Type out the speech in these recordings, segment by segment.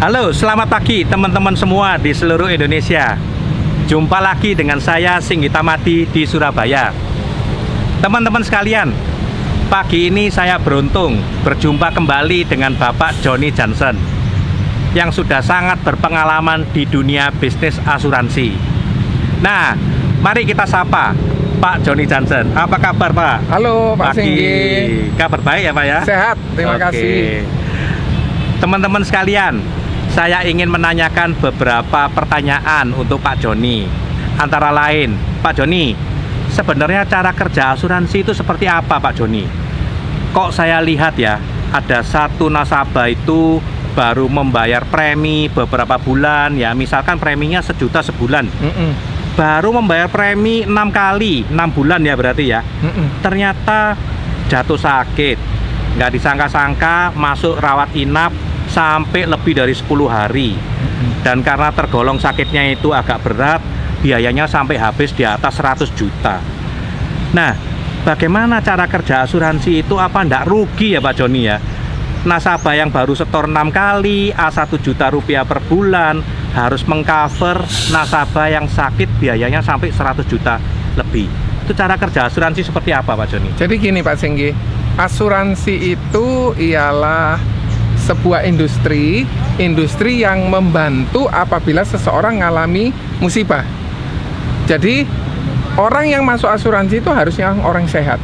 Halo, selamat pagi teman-teman semua di seluruh Indonesia. Jumpa lagi dengan saya Singgita Madi di Surabaya. Teman-teman sekalian, pagi ini saya beruntung berjumpa kembali dengan Bapak Johnny Johnson yang sudah sangat berpengalaman di dunia bisnis asuransi. Nah, mari kita sapa Pak Johnny Johnson. Apa kabar, Pak? Halo Pak Pagi. Singgi. Kabar baik ya, Pak ya? Sehat, terima kasih. Teman-teman sekalian, saya ingin menanyakan beberapa pertanyaan untuk Pak Johnny. Antara lain, Pak Johnny, sebenarnya cara kerja asuransi itu seperti apa, Pak Johnny? Kok saya lihat ya, ada satu nasabah itu baru membayar premi beberapa bulan, ya misalkan preminya 1 juta sebulan. Baru membayar premi 6 kali, 6 bulan ya berarti ya. Ternyata jatuh sakit, nggak disangka-sangka masuk rawat inap sampai lebih dari 10 hari. Dan karena tergolong sakitnya itu agak berat, biayanya sampai habis di atas 100 juta. Nah, bagaimana cara kerja asuransi itu? Apa ndak rugi ya Pak Johnny ya? Nasabah yang baru setor 6 kali, 1 juta rupiah per bulan, harus mengcover nasabah yang sakit biayanya sampai 100 juta lebih. Itu cara kerja asuransi seperti apa Pak Johnny? Jadi gini Pak Singgi, asuransi itu ialah sebuah industri yang membantu apabila seseorang mengalami musibah. Jadi orang yang masuk asuransi itu harusnya orang sehat.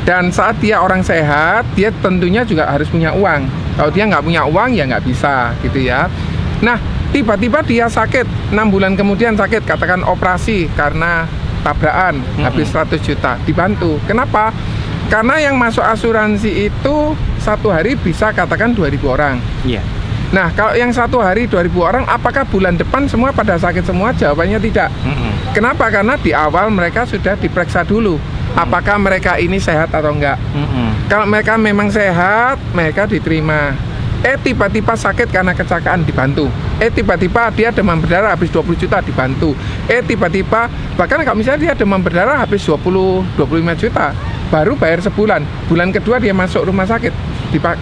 Dan saat dia orang sehat, dia tentunya juga harus punya uang. Kalau dia nggak punya uang ya nggak bisa gitu ya. Nah, tiba-tiba dia sakit, 6 bulan kemudian sakit, katakan operasi karena tabrakan, habis 100 juta, dibantu. Kenapa? Karena yang masuk asuransi itu satu hari bisa katakan 2.000 orang. Iya. Nah, kalau yang satu hari 2.000 orang, apakah bulan depan semua pada sakit semua? Jawabannya tidak. Kenapa? Karena di awal mereka sudah diperiksa dulu, apakah mereka ini sehat atau enggak. Kalau mereka memang sehat, mereka diterima. Tiba-tiba sakit karena kecelakaan, dibantu. Tiba-tiba dia demam berdarah habis 20 juta, dibantu. Tiba-tiba, bahkan kalau misalnya dia demam berdarah habis 20-25 juta, baru bayar sebulan. Bulan kedua dia masuk rumah sakit,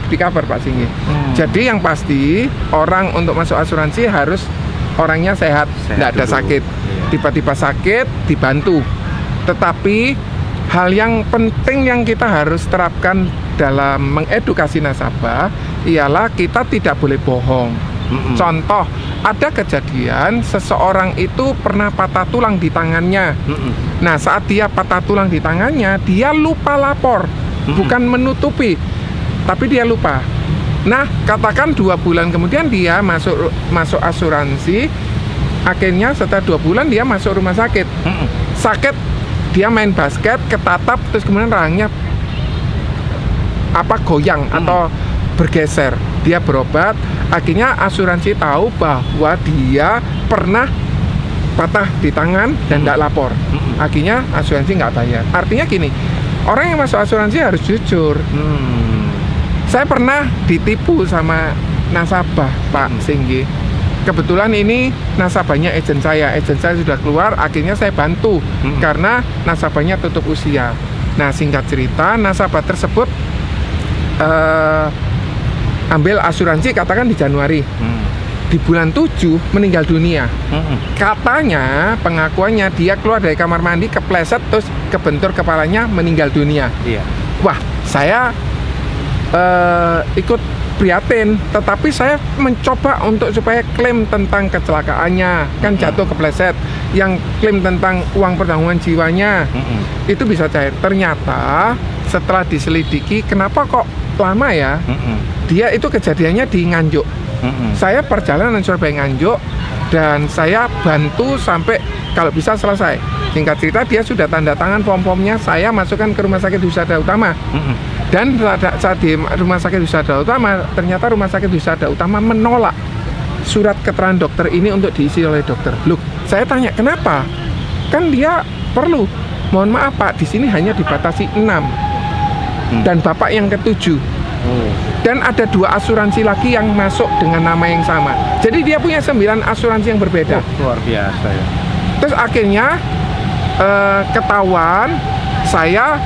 di cover Pak Singgi. Jadi yang pasti orang untuk masuk asuransi harus orangnya sehat tidak ada sakit. Tiba-tiba sakit, dibantu. Tetapi hal yang penting yang kita harus terapkan dalam mengedukasi nasabah ialah kita tidak boleh bohong. Contoh, ada kejadian seseorang itu pernah patah tulang di tangannya. Nah, saat dia patah tulang di tangannya, dia lupa lapor, bukan menutupi, tapi dia lupa. Nah, katakan 2 bulan kemudian dia masuk asuransi, akhirnya setelah 2 bulan dia masuk rumah sakit. Sakit, dia main basket, ketatap, terus kemudian rahangnya goyang atau bergeser. Dia berobat, akhirnya asuransi tahu bahwa dia pernah patah di tangan dan tidak lapor. Akhirnya asuransi nggak bayar. Artinya gini, orang yang masuk asuransi harus jujur. Saya pernah ditipu sama nasabah Pak Singgi. Kebetulan ini nasabahnya agen saya sudah keluar, akhirnya saya bantu karena nasabahnya tutup usia. Nah, singkat cerita, nasabah tersebut ambil asuransi katakan di Januari. Di bulan 7 meninggal dunia. Katanya, pengakuannya dia keluar dari kamar mandi, kepleset, terus kebentur kepalanya, meninggal dunia. Wah, saya ikut prihatin, tetapi saya mencoba untuk supaya klaim tentang kecelakaannya, kan jatuh kepleset, yang klaim tentang uang pertanggungan jiwanya itu bisa cair. Ternyata setelah diselidiki, kenapa kok lama ya? Dia itu kejadiannya di Nganjuk. Saya perjalanan Surabaya Nganjuk dan saya bantu sampai kalau bisa selesai. Singkat cerita, dia sudah tanda tangan form-formnya, saya masukkan ke Rumah Sakit Husada Utama. Dan saat di Rumah Sakit Husada Utama, ternyata Rumah Sakit Husada Utama menolak surat keterangan dokter ini untuk diisi oleh dokter. Loh, saya tanya kenapa? Kan dia perlu. Mohon maaf Pak, di sini hanya dibatasi 6 dan Bapak yang ke-7. Dan ada 2 asuransi lagi yang masuk dengan nama yang sama. Jadi dia punya 9 asuransi yang berbeda. Luar biasa ya. Terus akhirnya ketahuan saya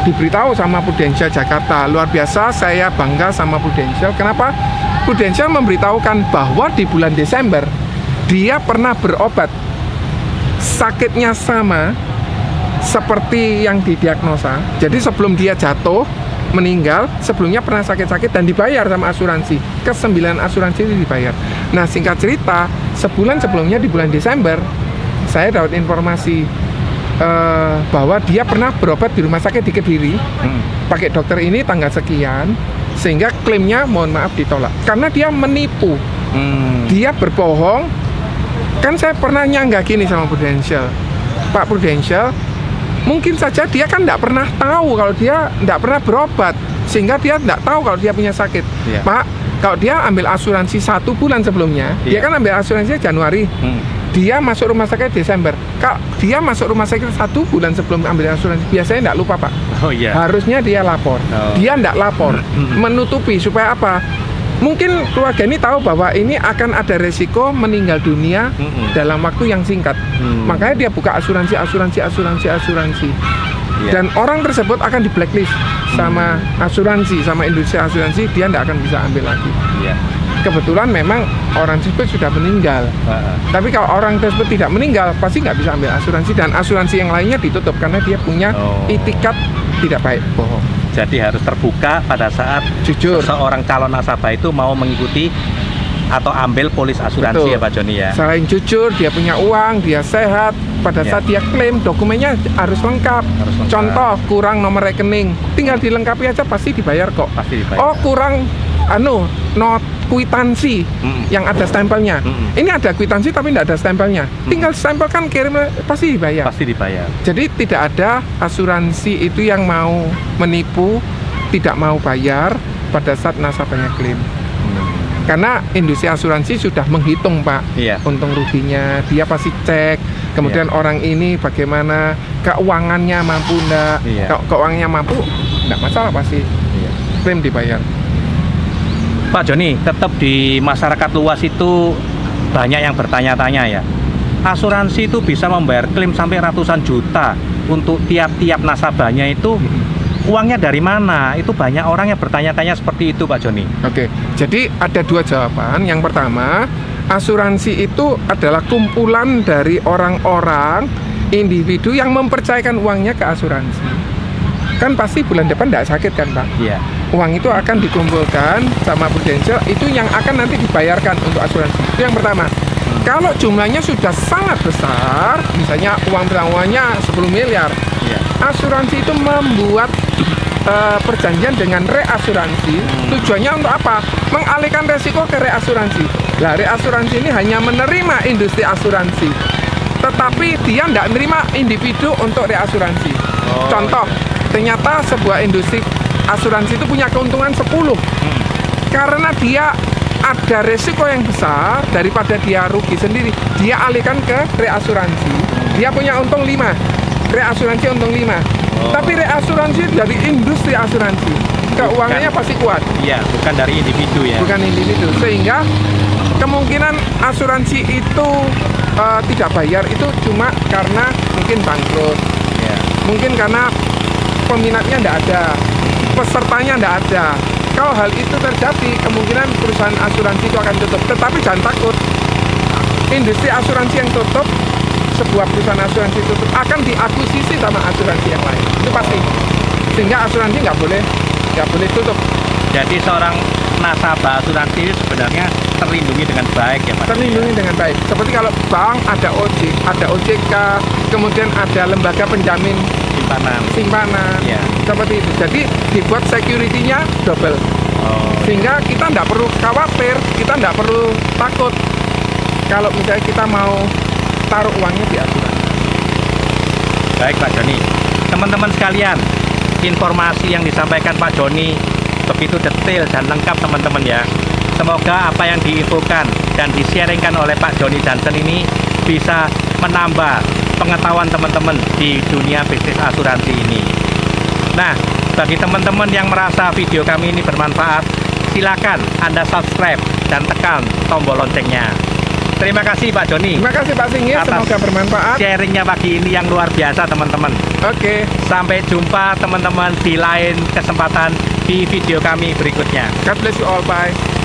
diberitahu sama Prudential Jakarta. Luar biasa, saya bangga sama Prudential. Kenapa? Prudential memberitahukan bahwa di bulan Desember dia pernah berobat, sakitnya sama seperti yang didiagnosa. Jadi sebelum dia jatuh meninggal, sebelumnya pernah sakit-sakit dan dibayar sama asuransi. Ke-9 asuransi itu dibayar. Nah, singkat cerita, sebulan sebelumnya di bulan Desember saya dapat informasi bahwa dia pernah berobat di rumah sakit di Kediri, pakai dokter ini tanggal sekian, sehingga klaimnya mohon maaf ditolak karena dia menipu. Dia berbohong. Kan saya pernah nyanggah gini sama Prudential, Pak Prudential, mungkin saja dia kan tidak pernah tahu kalau dia tidak pernah berobat, sehingga dia tidak tahu kalau dia punya sakit. Pak, kalau dia ambil asuransi 1 bulan sebelumnya, dia kan ambil asuransi Januari, dia masuk rumah sakit Desember. Kalau dia masuk rumah sakit 1 bulan sebelum ambil asuransi, biasanya tidak lupa, Pak. Harusnya dia lapor. Dia tidak lapor, menutupi supaya apa? Mungkin keluarga ini tahu bahwa ini akan ada resiko meninggal dunia dalam waktu yang singkat. Makanya dia buka asuransi. Dan orang tersebut akan di blacklist sama asuransi, sama industri asuransi, dia tidak akan bisa ambil lagi. Kebetulan memang orang tersebut sudah meninggal. Tapi kalau orang tersebut tidak meninggal, pasti nggak bisa ambil asuransi, dan asuransi yang lainnya ditutup karena dia punya itikat tidak baik, bohong. Jadi harus terbuka pada saat jujur seorang calon nasabah itu mau mengikuti atau ambil polis asuransi. Betul. Ya Pak Joni ya. Selain jujur, dia punya uang, dia sehat, pada saat dia klaim dokumennya harus lengkap. Contoh kurang nomor rekening, tinggal dilengkapi aja pasti dibayar kok. Pasti dibayar. Oh kurang not kwitansi yang ada stempelnya. Ini ada kwitansi tapi tidak ada stempelnya. Tinggal stempelkan, kirim, pasti dibayar. Pasti dibayar. Jadi tidak ada asuransi itu yang mau menipu, tidak mau bayar pada saat nasabahnya klaim. Karena industri asuransi sudah menghitung, Pak, untung ruginya. Dia pasti cek. Kemudian orang ini bagaimana keuangannya, mampu enggak? Kalau keuangannya mampu, enggak masalah, pasti klaim dibayar. Pak Joni, tetap di masyarakat luas itu banyak yang bertanya-tanya ya. Asuransi itu bisa membayar klaim sampai ratusan juta untuk tiap-tiap nasabahnya itu. Uangnya dari mana? Itu banyak orang yang bertanya-tanya seperti itu, Pak Joni. Oke, jadi ada 2 jawaban. Yang pertama, asuransi itu adalah kumpulan dari orang-orang, individu yang mempercayakan uangnya ke asuransi. Kan pasti bulan depan tidak sakit kan, Pak? Iya. Uang itu akan dikumpulkan sama Prudential, itu yang akan nanti dibayarkan untuk asuransi. Itu yang pertama. Kalau jumlahnya sudah sangat besar, misalnya uang pesangonnya 10 miliar, asuransi itu membuat perjanjian dengan reasuransi. Tujuannya untuk apa? Mengalihkan resiko ke reasuransi. Nah, reasuransi ini hanya menerima industri asuransi, tetapi dia tidak menerima individu untuk reasuransi. Contoh, ternyata sebuah industri asuransi itu punya keuntungan 10 karena dia ada resiko yang besar, daripada dia rugi sendiri, dia alihkan ke reasuransi. Dia punya untung 5, reasuransi untung 5. Tapi reasuransi dari industri asuransi, keuangannya pasti kuat. Iya, bukan dari individu ya. Bukan individu, sehingga kemungkinan asuransi itu tidak bayar itu cuma karena mungkin bangkrut, mungkin karena peminatnya tidak ada, pesertanya tidak ada. Kalau hal itu terjadi, kemungkinan perusahaan asuransi itu akan tutup. Tetapi jangan takut, industri asuransi yang tutup, sebuah perusahaan asuransi tutup, akan diakuisisi sama asuransi yang lain. Itu pasti. Sehingga asuransi nggak boleh tutup. Jadi seorang nasabah asuransi sebenarnya terlindungi dengan baik ya Pak? Terlindungi dengan baik. Seperti kalau bank ada OJK, kemudian ada lembaga penjamin simpanan, seperti itu. Jadi dibuat security-nya double, sehingga kita tidak perlu khawatir, kita tidak perlu takut kalau misalnya kita mau taruh uangnya di asuransi. Baik Pak Joni, teman-teman sekalian, informasi yang disampaikan Pak Joni begitu detail dan lengkap teman-teman ya. Semoga apa yang diinfokan dan di-sharingkan oleh Pak Joni Johnson ini bisa menambah pengetahuan teman-teman di dunia bisnis asuransi ini. Nah, bagi teman-teman yang merasa video kami ini bermanfaat, silakan Anda subscribe dan tekan tombol loncengnya. Terima kasih Pak Joni. Terima kasih Pak Singgih, Atas semoga bermanfaat. Sharingnya pagi ini yang luar biasa teman-teman. Oke, Sampai jumpa teman-teman di lain kesempatan di video kami berikutnya. God bless you all, bye.